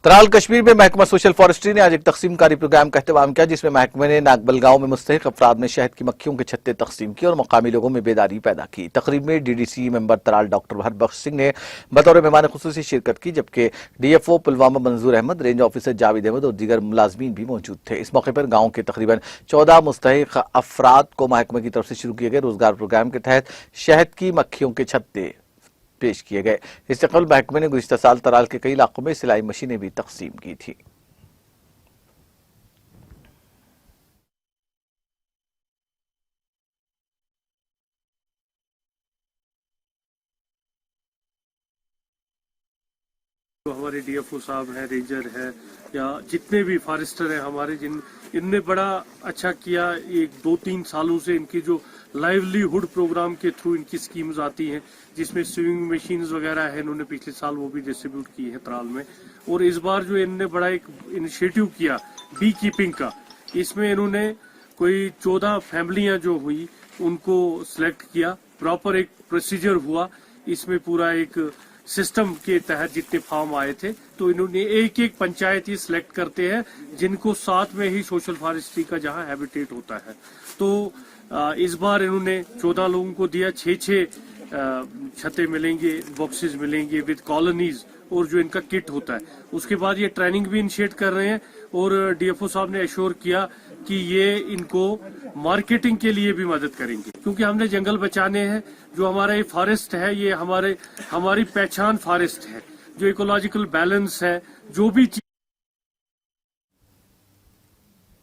तराल कश्मीर में महकमा social forestry ने आज एक तकसीमकारी प्रोग्राम का एहतमाम किया, जिसमें महकमे ने नागबल गांव में मुस्तहिक अफराद में शहद की मक्खियों के छत्ते तकसीम किए और मकामी लोगों में बेदारी पैदा की। तकरीब में DDC member Tral doctor Harbaksh Singh ने बतौर मेहमान खुसूसी शिरकत की, जबकि डीएफओ पुलवामा मंजूर अहमद, रेंज ऑफिसर जावेद अहमद और दीगर मुलाजमीन भी मौजूद थे। इस मौके पर गाँव के तकरीबन 14 मुस्तहिक अफराद को महकमे की तरफ से शुरू किए गए रोजगार प्रोग्राम के तहत शहद की मक्खियों के छत्ते पेश किए गए। इससे कबल महकमे ने गुज़िश्ता साल तराल के कई इलाकों में सिलाई मशीनें भी तकसीम की थी। जो हमारे डीएफओ साहब हैं, रेंजर है या जितने भी फॉरेस्टर हैं हमारे, इनने बड़ा अच्छा किया। 1-2-3 सालों से इनकी जो लाइवलीहुड प्रोग्राम के थ्रू इनकी स्कीम्स आती हैं, जिसमें स्विमिंग मशीन्स वगैरह है, इन्होंने पिछले साल वो भी डिस्ट्रीब्यूट की है तराल में। और इस बार जो इन्होंने बड़ा एक इनिशिएटिव किया बी कीपिंग का, इसमें इन्होंने कोई 14 फैमिलियां जो हुई उनको सिलेक्ट किया। प्रॉपर एक प्रोसीजर हुआ, इसमें पूरा एक सिस्टम के तहत जितने फार्म आए थे, तो इन्होंने एक एक पंचायत ही सिलेक्ट करते हैं जिनको साथ में ही सोशल फॉरेस्ट्री का जहां हैबिटेट होता है। तो इस बार इन्होंने 14 लोगों को दिया, 6-6 छतें मिलेंगे, बॉक्सेस मिलेंगे विद कॉलोनीज और जो इनका किट होता है। उसके बाद ये ट्रेनिंग भी इनिशिएट कर रहे हैं और डीएफओ साहब ने एश्योर किया कि ये इनको मार्केटिंग के लिए भी मदद करेंगे, क्योंकि हमने जंगल बचाने हैं। जो हमारा ये फॉरेस्ट है, ये हमारी पहचान फॉरेस्ट है। जो इकोलॉजिकल बैलेंस है, जो भी